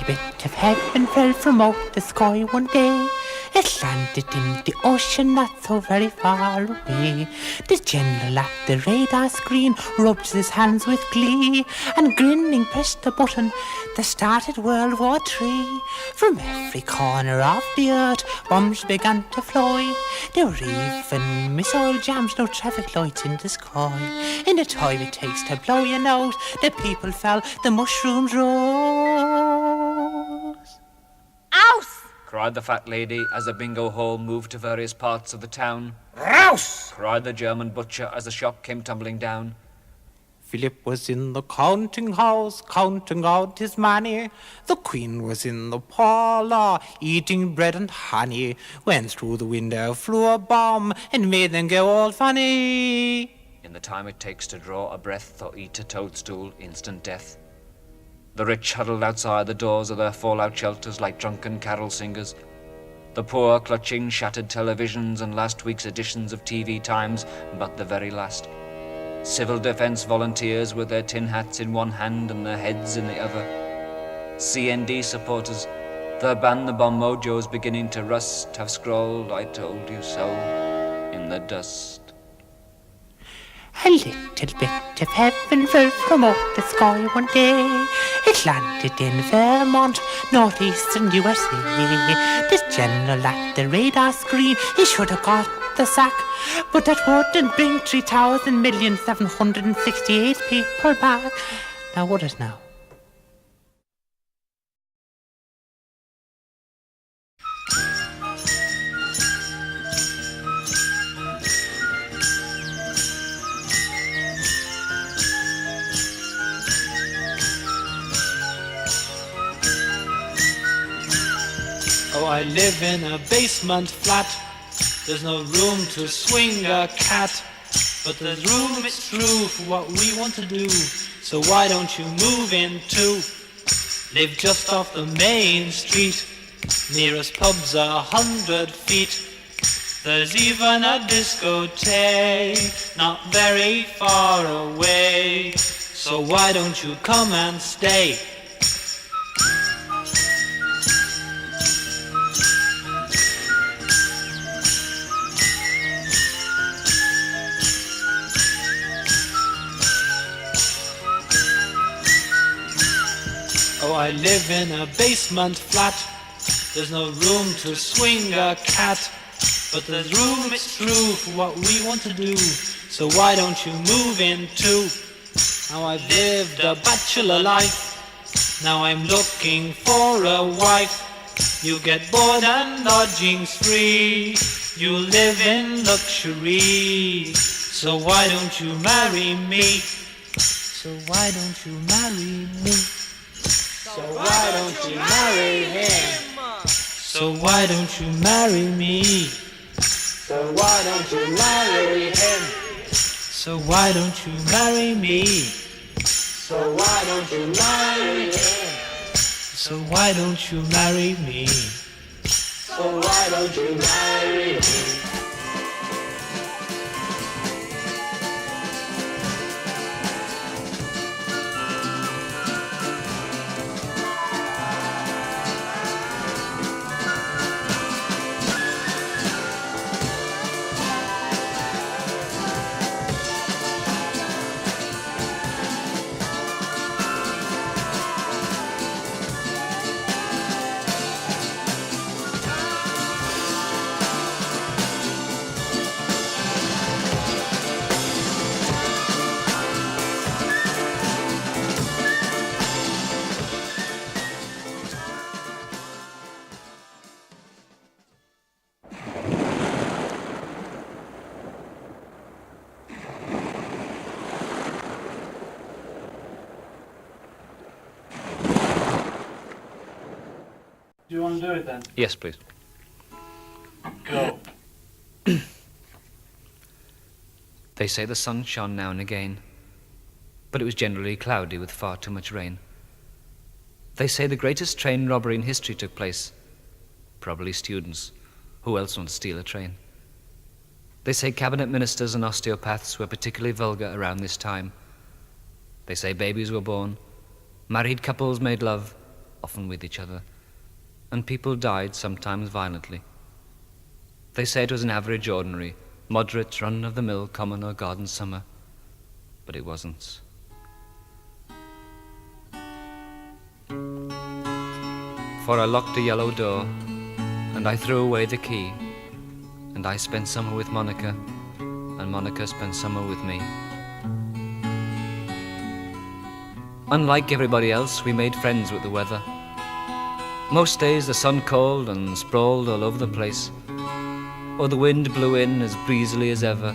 bit of heaven fell from out the sky one day. It landed in the ocean not so very far away. The general at the radar screen rubs his hands with glee and grinning pressed the button that started World War III. From every corner of the earth bombs began to fly. There were even missile jams, no traffic lights in the sky. In the time it takes to blow you out, the people fell, the mushrooms rose. Ouse! Cried the fat lady as the bingo hall moved to various parts of the town. Rouse! Cried the German butcher as the shop came tumbling down. Philip was in the counting house, counting out his money. The Queen was in the parlour, eating bread and honey, when through the window flew a bomb and made them go all funny. In the time it takes to draw a breath or eat a toadstool, instant death. The rich huddled outside the doors of their fallout shelters like drunken carol singers. The poor clutching shattered televisions and last week's editions of TV Times, but the very last. Civil defense volunteers with their tin hats in one hand and their heads in the other. CND supporters, their ban the bomb mojos beginning to rust, have scrawled, "I told you so," in the dust. A little bit of heaven fell from out the sky one day. It landed in Vermont, northeastern USA. This general at the radar screen, he should have got the sack, but that wouldn't bring 3,768 people back. Now what is now? Oh, I live in a basement flat. There's no room to swing a cat, but there's room, it's true, for what we want to do. So why don't you move in too? Live just off the main street. Nearest pub's 100 feet. There's even a discotheque not very far away. So why don't you come and stay? Oh, I live in a basement flat. There's no room to swing a cat, but there's room, it's true, for what we want to do. So why don't you move in too? Now I've lived a bachelor life. Now I'm looking for a wife. You get board and lodgings free. You live in luxury. So why don't you marry me? So why don't you marry me? So why don't you marry him? So why don't you marry me? So why don't you marry him? So why don't you marry me? So why don't you marry him? So why don't you marry me? So why don't you marry me? Do you want to do it then? Yes, please. Go. They say the sun shone now and again, but it was generally cloudy with far too much rain. They say the greatest train robbery in history took place. Probably students. Who else wants to steal a train? They say cabinet ministers and osteopaths were particularly vulgar around this time. They say babies were born, married couples made love, often with each other, and people died sometimes violently. They say it was an average, ordinary, moderate, run-of-the-mill common or garden summer, but it wasn't. For I locked a yellow door, and I threw away the key, and I spent summer with Monica, and Monica spent summer with me. Unlike everybody else, we made friends with the weather. Most days the sun called and sprawled all over the place, or the wind blew in as breezily as ever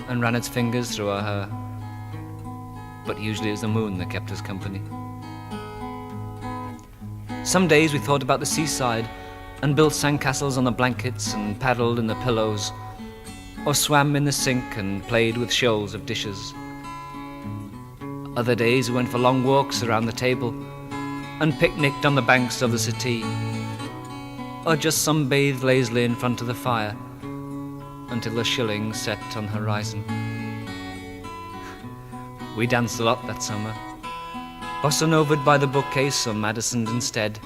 and ran its fingers through our hair. But usually it was the moon that kept us company. Some days we thought about the seaside and built sandcastles on the blankets and paddled in the pillows, or swam in the sink and played with shoals of dishes. Other days we went for long walks around the table and picnicked on the banks of the Settee, or just sunbathed lazily in front of the fire until the shilling set on the horizon. We danced a lot that summer, bossa novaed by the bookcase or Madisoned instead,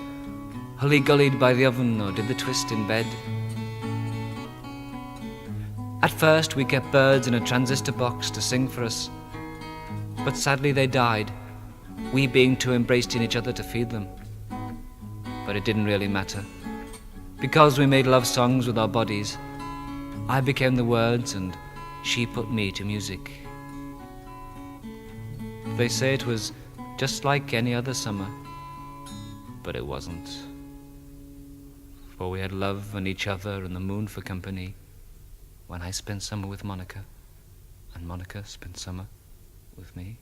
hully-gullied by the oven or did the twist in bed. At first we kept birds in a transistor box to sing for us, but sadly they died, we being too embraced in each other to feed them. But it didn't really matter. Because we made love songs with our bodies, I became the words and she put me to music. They say it was just like any other summer, but it wasn't. For we had love and each other and the moon for company when I spent summer with Monica, and Monica spent summer with me.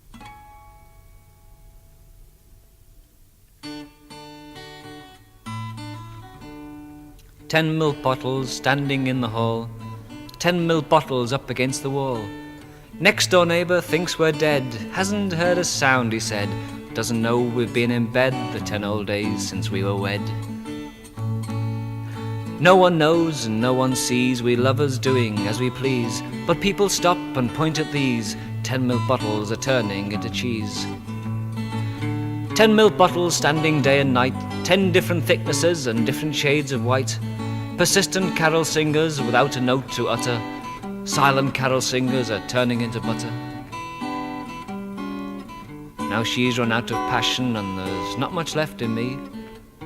"10 milk bottles standing in the hall, 10 milk bottles up against the wall. Next door neighbour thinks we're dead, hasn't heard a sound," he said. "Doesn't know we've been in bed the 10 old days since we were wed. No one knows and no one sees, we lovers doing as we please, but people stop and point at these 10 milk bottles are turning into cheese. 10 milk bottles standing day and night, 10 different thicknesses and different shades of white. Persistent carol singers without a note to utter, silent carol singers are turning into butter. Now she's run out of passion and there's not much left in me,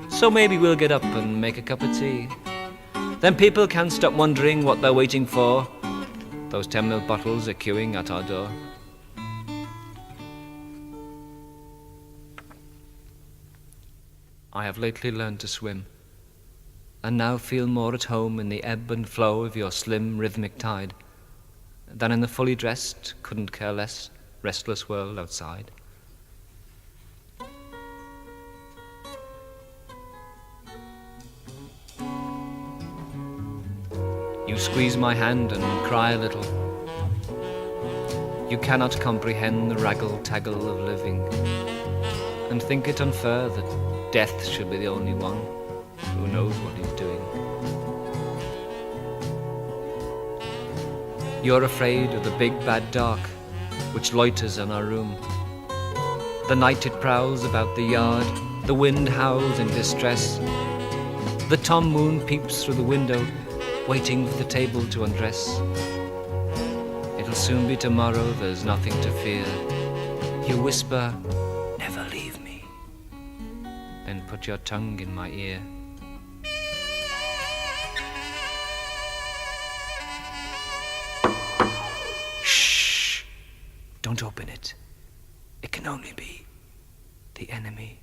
so maybe we'll get up and make a cup of tea. Then people can't stop wondering what they're waiting for. Those 10 milk bottles are queuing at our door." I have lately learned to swim, and now feel more at home in the ebb and flow of your slim rhythmic tide than in the fully dressed, couldn't care less, restless world outside. You squeeze my hand and cry a little. You cannot comprehend the raggle-taggle of living, and think it unfair that death should be the only one who knows what he's doing. You're afraid of the big bad dark which loiters in our room. The night it prowls about the yard, the wind howls in distress. The Tom moon peeps through the window, waiting for the table to undress. It'll soon be tomorrow, there's nothing to fear. You whisper, "Never leave me," then put your tongue in my ear. Shh! Don't open it. It can only be the enemy.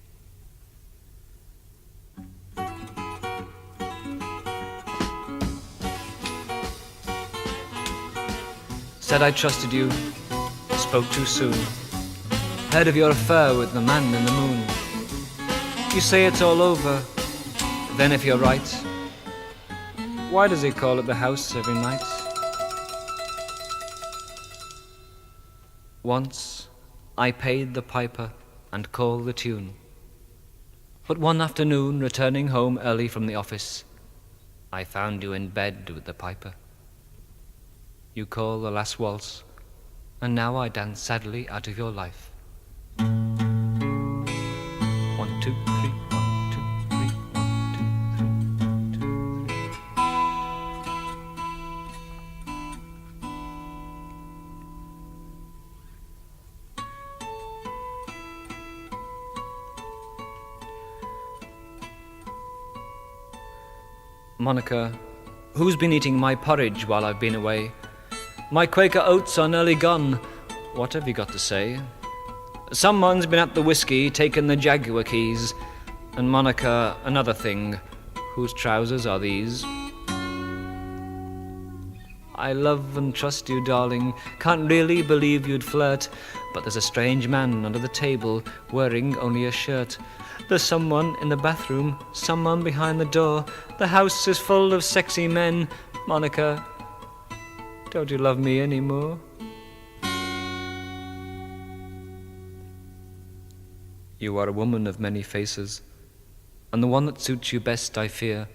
Said I trusted you, spoke too soon. Heard of your affair with the man in the moon. You say it's all over, then if you're right, why does he call at the house every night? Once I paid the piper and called the tune, but one afternoon, returning home early from the office, I found you in bed with the piper. You call the last waltz, and now I dance sadly out of your life. 1, 2, 3. Monica, who's been eating my porridge while I've been away? My Quaker oats are nearly gone. What have you got to say? Someone's been at the whiskey, taken the Jaguar keys. And Monica, another thing. Whose trousers are these? I love and trust you, darling. Can't really believe you'd flirt. But there's a strange man under the table, wearing only a shirt. There's someone in the bathroom, someone behind the door. The house is full of sexy men. Monica, don't you love me anymore? You are a woman of many faces, and the one that suits you best, I fear,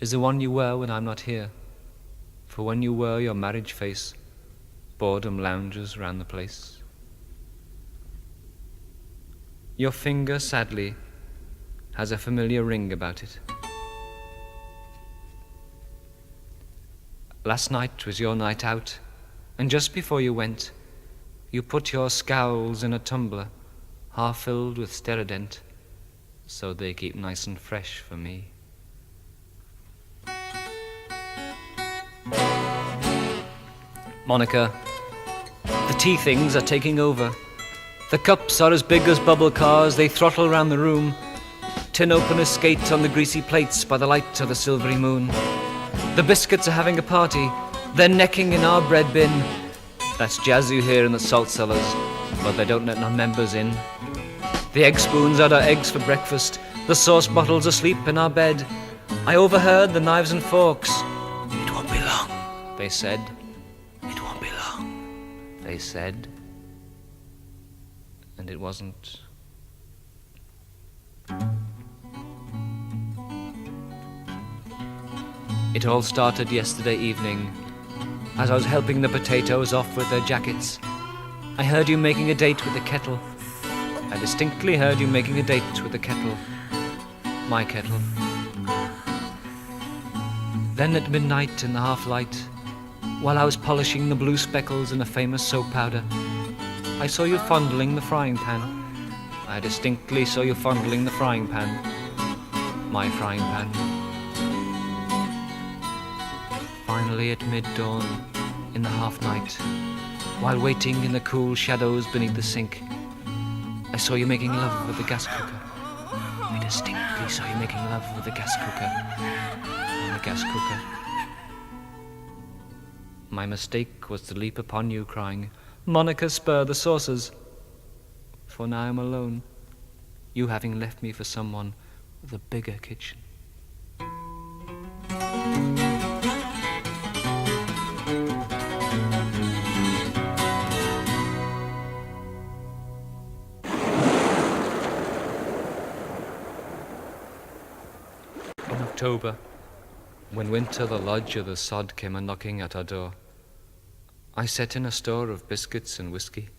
is the one you wear when I'm not here. For when you wear your marriage face, boredom lounges round the place. Your finger, sadly, has a familiar ring about it. Last night was your night out, and just before you went, you put your scowls in a tumbler, half filled with Steradent, so they keep nice and fresh for me. Monica, the tea things are taking over. The cups are as big as bubble cars, they throttle round the room. Tin openers skate on the greasy plates by the light of the silvery moon. The biscuits are having a party, they're necking in our bread bin. That's jazz you hear in the salt cellars, but they don't let non-members in. The egg spoons had our eggs for breakfast, the sauce bottles asleep in our bed. I overheard the knives and forks. It won't be long, they said. It won't be long, they said. And it wasn't. It all started yesterday evening, as I was helping the potatoes off with their jackets. I heard you making a date with the kettle. I distinctly heard you making a date with the kettle. My kettle. Then at midnight in the half-light, while I was polishing the blue speckles in a famous soap powder, I saw you fondling the frying pan. I distinctly saw you fondling the frying pan. My frying pan. Finally at mid-dawn, in the half-night, while waiting in the cool shadows beneath the sink, I saw you making love with the gas cooker. I distinctly saw you making love with the gas cooker. On the gas cooker. My mistake was to leap upon you crying, Monica, spur the saucers. For now I'm alone, you having left me for someone with a bigger kitchen. In October, when winter the lodge of the sod came a-knocking at our door, I set in a store of biscuits and whiskey.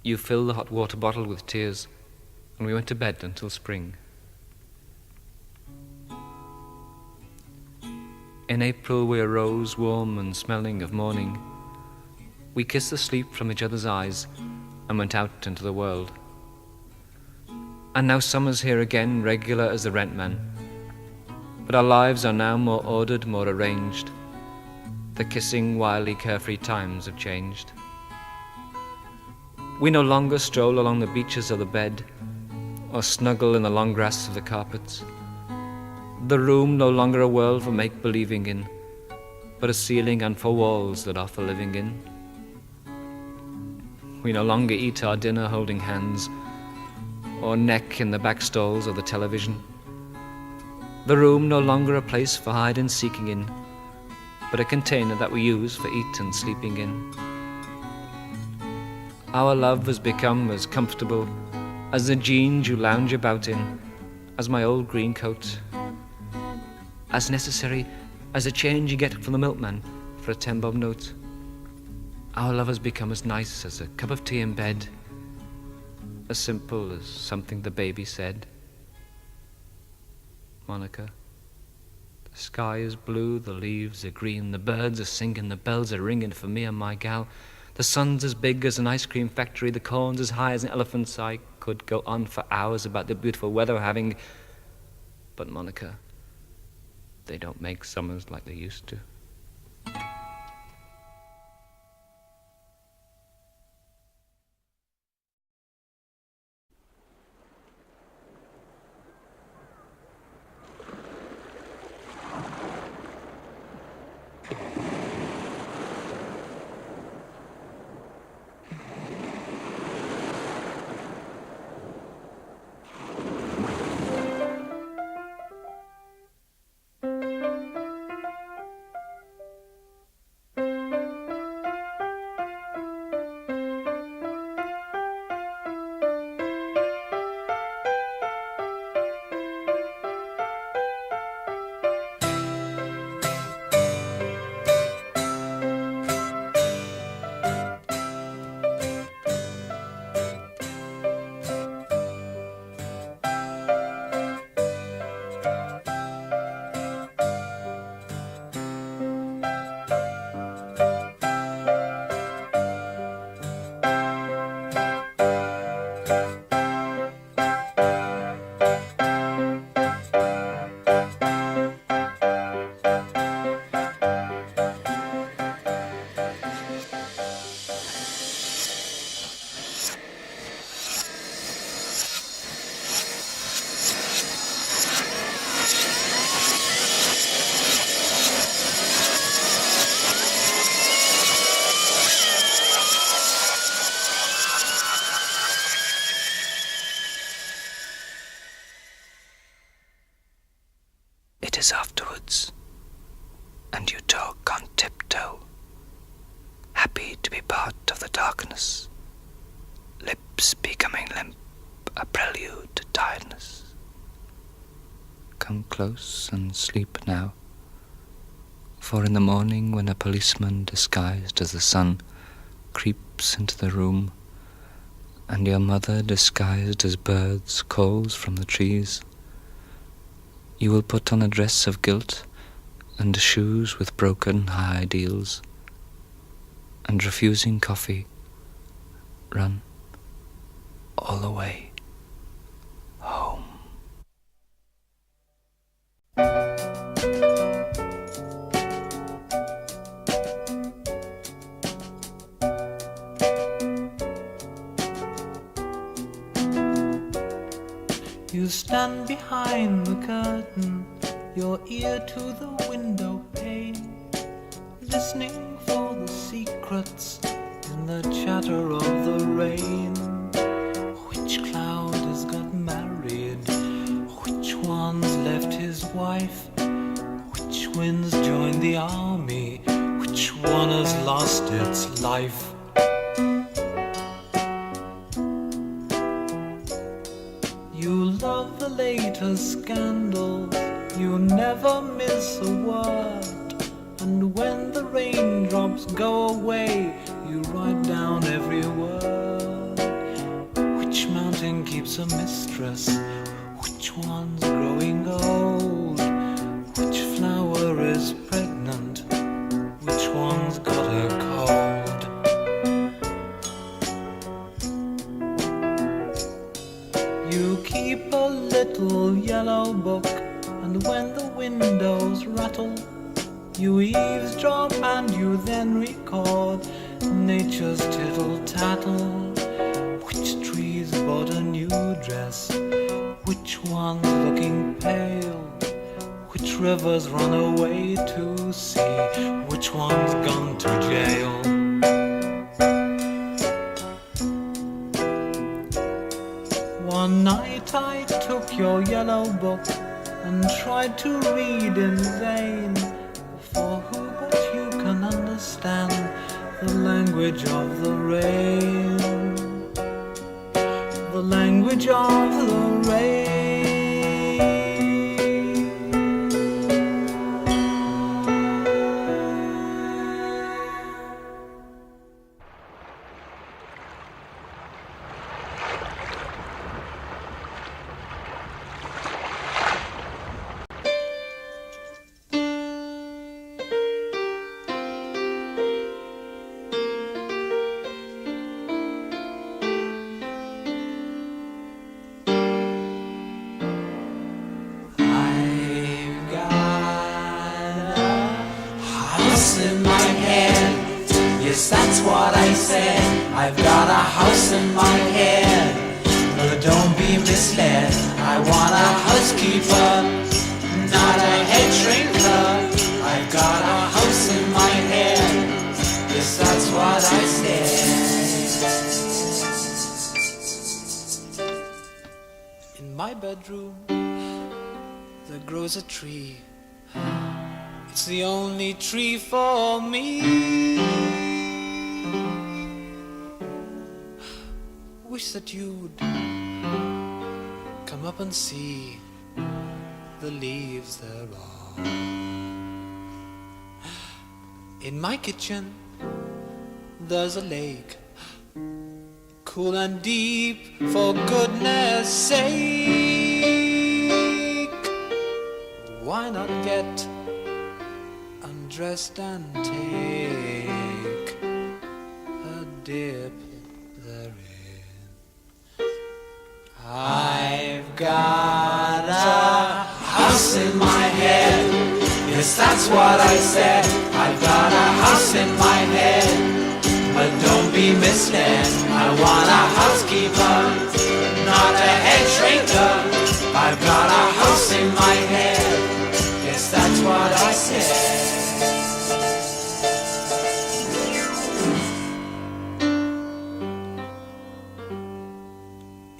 You filled the hot water bottle with tears, and we went to bed until spring. In April we arose warm and smelling of morning. We kissed the sleep from each other's eyes and went out into the world. And now summer's here again, regular as the rentman. But our lives are now more ordered, more arranged. The kissing, wily, carefree times have changed. We no longer stroll along the beaches of the bed, or snuggle in the long grass of the carpets. The room no longer a world for make-believing in, but a ceiling and four walls that are for living in. We no longer eat our dinner holding hands, or neck in the back stalls of the television. The room no longer a place for hide-and-seeking in, but a container that we use for eat and sleeping in. Our love has become as comfortable as the jeans you lounge about in, as my old green coat, as necessary as the change you get from the milkman for a 10-bob note. Our love has become as nice as a cup of tea in bed, as simple as something the baby said. Monica, the sky is blue, the leaves are green, the birds are singing, the bells are ringing for me and my gal. The sun's as big as an ice cream factory, the corn's as high as an elephant's. I could go on for hours about the beautiful weather we're having. But Monica, they don't make summers like they used to. It is afterwards, and you talk on tiptoe, happy to be part of the darkness, lips becoming limp, a prelude to tiredness. Come close and sleep now, for in the morning when a policeman disguised as the sun creeps into the room, and your mother disguised as birds calls from the trees, you will put on a dress of guilt and shoes with broken high heels, and refusing coffee, run all the way home. You stand behind the curtain, your ear to the window pane, listening for the secrets in the chatter of the rain. Which cloud has got married? Which one's left his wife? Which wind's joined the army? Which one has lost its life? You love the latest scandals, you never miss a word, and when the raindrops go away, you write down every word. Which mountain keeps a mistress? Which one's growing old? Which flower is pregnant? Which one's got a cold? You keep a little yellow book, and when the windows rattle, you eavesdrop and you then record nature's tittle-tattle. Which tree's bought a new dress? Which one's looking pale? Which river's run away to sea? Which one's gone to jail? One night I took your yellow book and tried to read in vain, for who but you can understand the language of the rain? The language of the rain. Yes, that's what I said. I've got a house in my head. But don't be misled. I want a housekeeper, not a head shrinker. I've got a house in my head. Yes, that's what I said. In my bedroom there grows a tree. It's the only tree for me. Wish that you'd come up and see the leaves thereon. In my kitchen there's a lake, cool and deep, for goodness sake. Why not get undressed and take a dip therein? I've got a house in my head. Yes, that's what I said. I've got a house in my head. But don't be misled. I want a housekeeper, not a head shrinker. I've got a house in my head. Yes, that's what I said.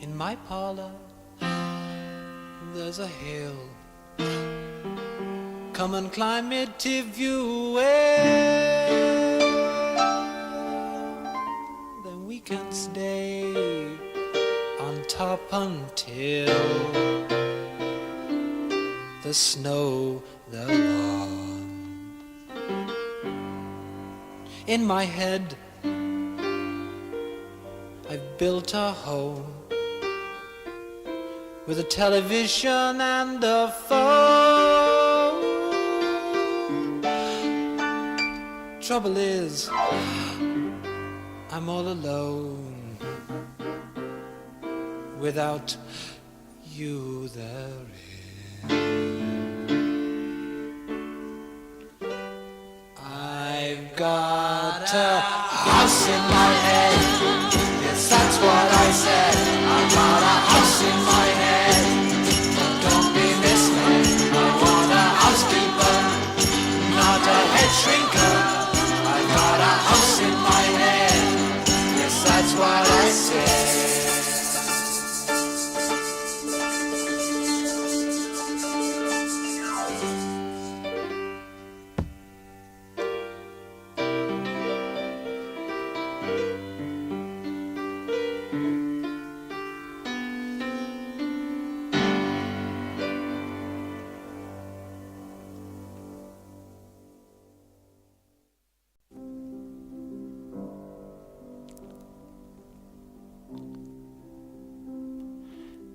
In my parlor there's a hill. Come and climb it if you will. Then we can stay on top until the snow thereon. In my head I've built a home with a television and a phone. Trouble is, I'm all alone without you therein. I've got a house in my head. Yes, that's what I said. I've got a house in my head. But don't be misled. I want a housekeeper, not a head shrinker. I've got a house in my head. Yes, that's what I said.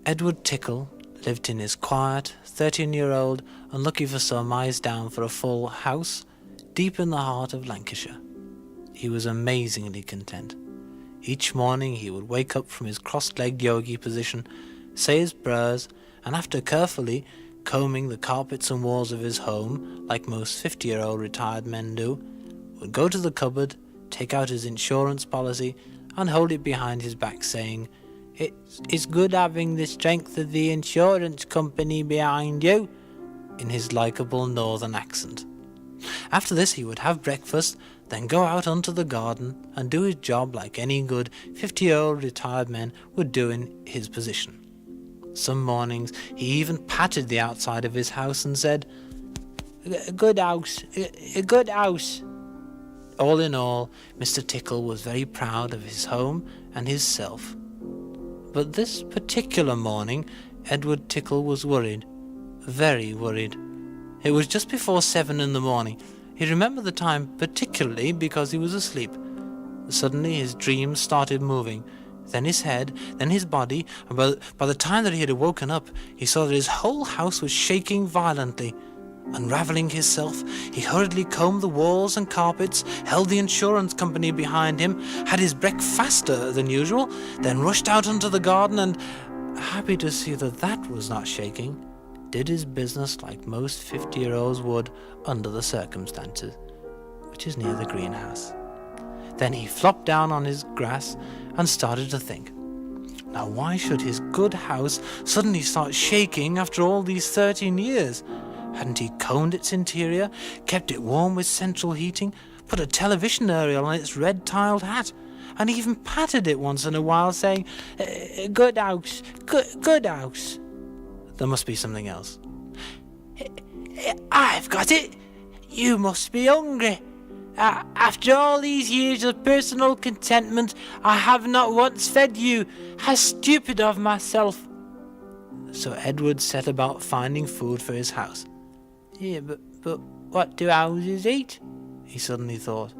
Edward Tickle lived in his quiet, 13-year-old, unlucky for some, eyes down for a full house, deep in the heart of Lancashire. He was amazingly content. Each morning he would wake up from his cross-legged yogi position, say his prayers, and after carefully combing the carpets and walls of his home, like most 50-year-old retired men do, would go to the cupboard, take out his insurance policy, and hold it behind his back, saying, "It's good having the strength of the insurance company behind you," in his likeable northern accent. After this he would have breakfast, then go out onto the garden and do his job like any good 50-year-old retired man would do in his position. Some mornings he even patted the outside of his house and said, "A good house, a good house." All in all, Mr. Tickle was very proud of his home and his self. But this particular morning, Edward Tickle was worried, very worried. It was just before 7 in the morning. He remembered the time particularly because he was asleep. Suddenly his dreams started moving, then his head, then his body, and by the time that he had woken up, he saw that his whole house was shaking violently. Unravelling himself, he hurriedly combed the walls and carpets, held the insurance company behind him, had his breakfast faster than usual, then rushed out into the garden and, happy to see that that was not shaking, did his business like most 50-year-olds would under the circumstances, which is near the greenhouse. Then he flopped down on his grass and started to think. Now, why should his good house suddenly start shaking after all these 13 years? Hadn't he combed its interior, kept it warm with central heating, put a television aerial on its red-tiled hat, and even patted it once in a while, saying, "Good house, good house"? There must be something else. "I've got it! You must be hungry. After all these years of personal contentment, I have not once fed you. How stupid of myself." So Edward set about finding food for his house. "Yeah, but what do houses eat?" he suddenly thought.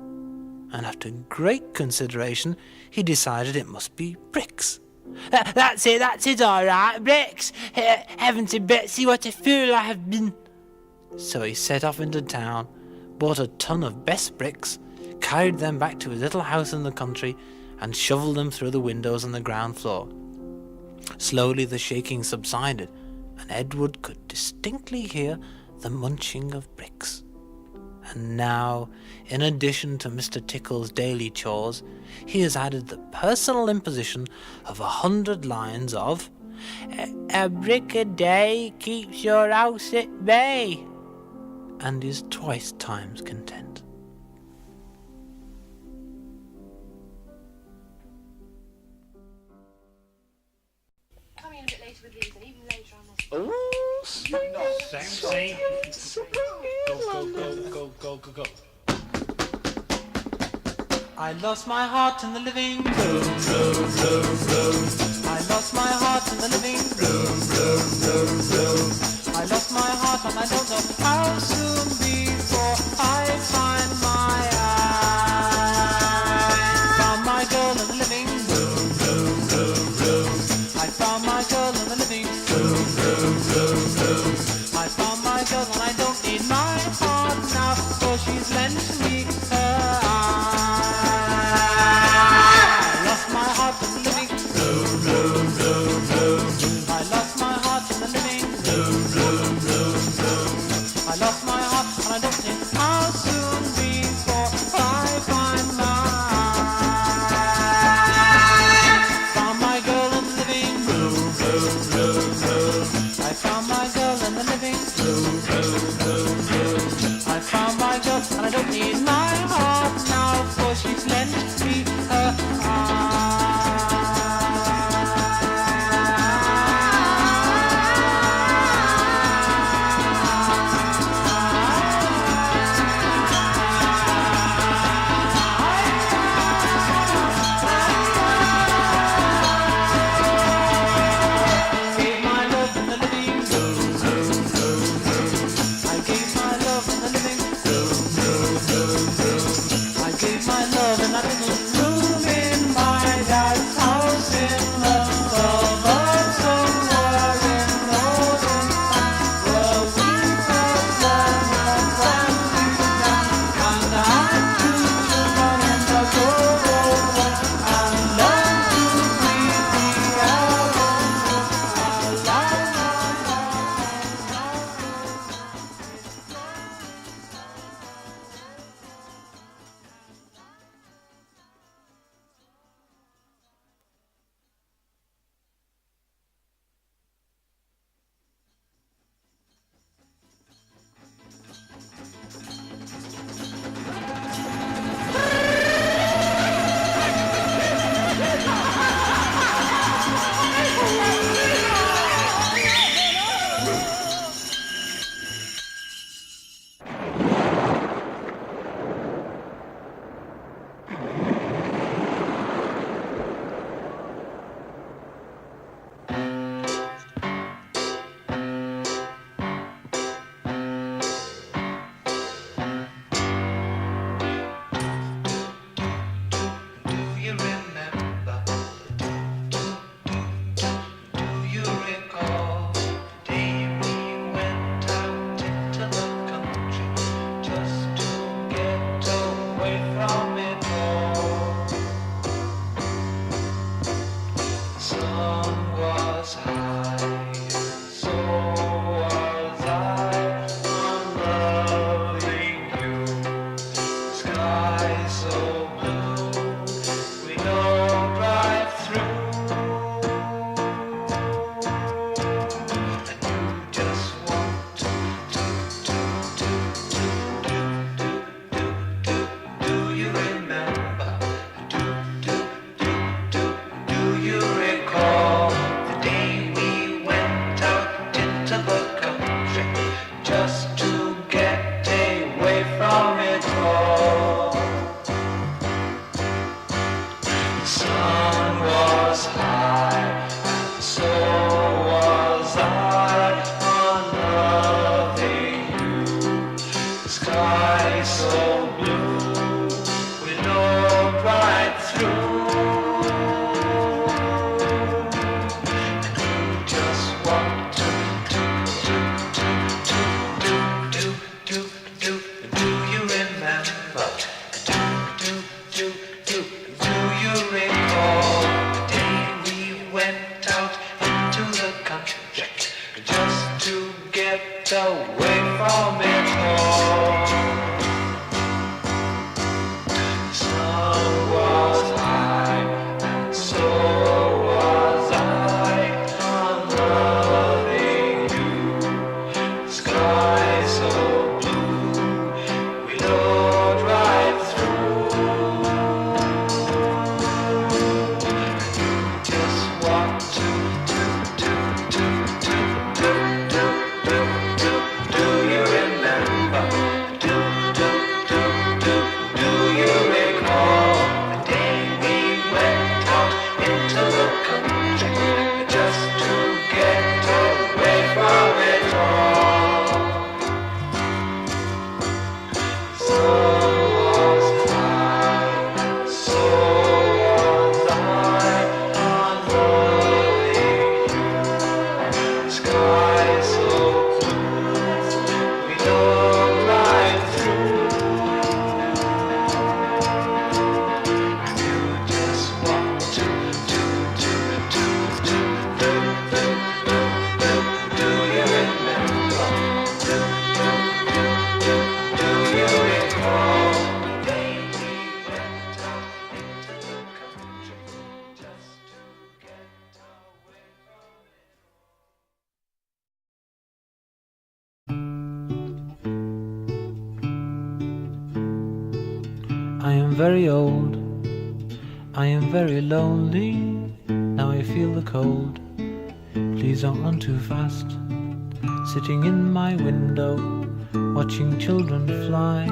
And after great consideration, he decided it must be bricks. That's it, all right, bricks. Heaven to Betsy, what a fool I have been." So he set off into town, bought a ton of best bricks, carried them back to his little house in the country, and shoveled them through the windows on the ground floor. Slowly the shaking subsided, and Edward could distinctly hear the munching of bricks. And now, in addition to Mr. Tickle's daily chores, he has added the personal imposition of 100 lines of "A brick a day keeps your house at bay," and is twice times content. Coming in a bit later with these, and even later on this. Oh, Same. Go. I lost my heart in the living room. I lost my heart in the living room. I lost my heart and I don't know how soon before I find my eye. Found my girl in the living room. I found my girl in the living room. I found my girl and I don't need my heart now, for she's lent me her eye. I lost my heart in the living room. I lost my heart in the living room. I lost my heart and I don't think how soon before I find mine. Found my girl in the living room. I found my girl in the living room. I found my girl and I don't need my heart now, for she's lent me her Gave my love in the living room. I gave my love in the living room. so blue, we looked right through. And we just want to do you remember? Do you recall the day we went out into the country just to get away from it all? The sun was high and so was I, unloving you. The sky so blue, we looked right through. Just want to do you remember? Do you recall the day we went out into the country just to get away from it all? The sun was high, so was I, unloving you. The sky so blue, we looked right through. You just want to do you remember? Do you recall the day we went out into the country just to get away from it? I am very old, I am very lonely, now I feel the cold. Please don't run too fast. Sitting in my window, watching children fly.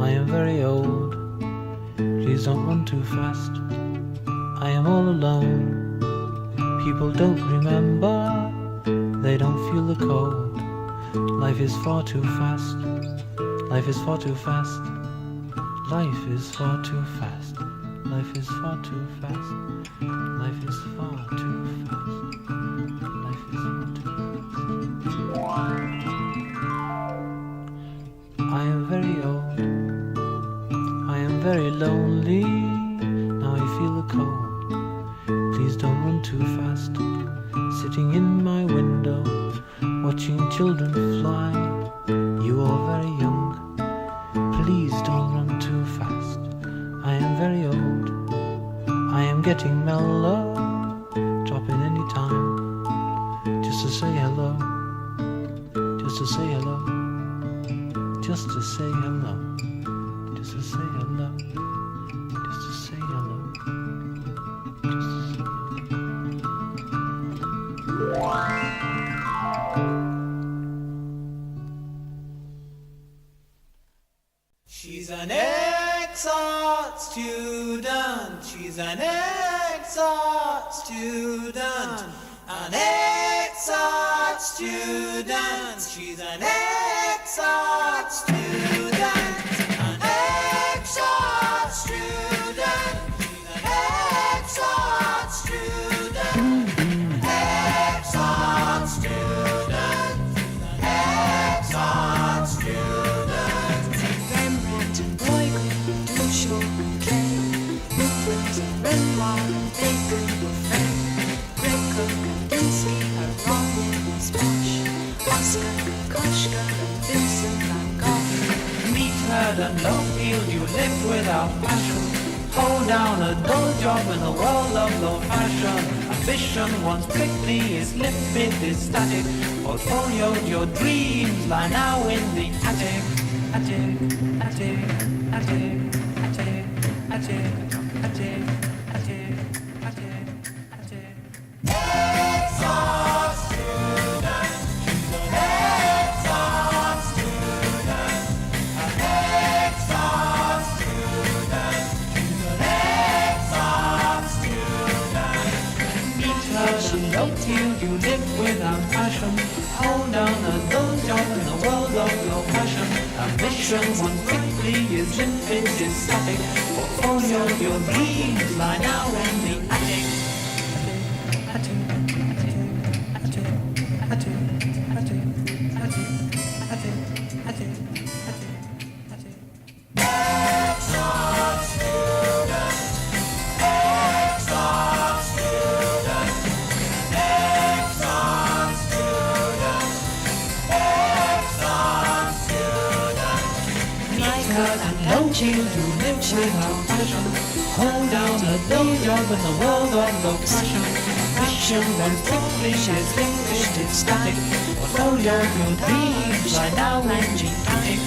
I am very old, please don't run too fast. I am all alone, people don't remember, they don't feel the cold. Life is far too fast, life is far too fast. Life is far too fast. Life is far too fast. Life is far too fast. Life is far too fast. I am very old. I am very lonely. Now I feel the cold. Please don't run too fast. Sitting in my window, watching children fly. You are very young. Please don't run too fast. I am very old. I am getting mellow. Drop in any time. Just to say hello. Just to say hello. Just to say hello. Just to say hello. Just to say hello. Just to say hello. She's an ex-art student. She's an ex-art student. An ex-art student. She's an ex-art student. An ex-art student. She's an ex-art student. Ex-art student. Ex-art student. Rembrandt and Bruegel, Duchamp and Klee, Rubens and Renoir and Bacon were famed. Greco, Kandinsky, Aron, Smosh, Oscar, Kokoschka and Vincent van Gogh. Meathead and Lowfield, you live without passion. Hold down a dull job in a world of low fashion. Ambition once prickly is limpid, is static. Portfolioed your dreams lie now in the attic. Attic, attic, attic, attic, attic, attic, attic, attic, attic. Ex-art student, she's an ex-art student. An ex-art student, she's an ex-art student. Meet her and love till you live without passion. Hold down a dull job in a world of low passion. Ambition, one quick is limited static. Portfolio of your dreams lie now in the attic. Children who live without passion, hold down a day job in the world of oppression. Vision runs quickly, is limited static. Portfolio of your dreams lie now in the attic.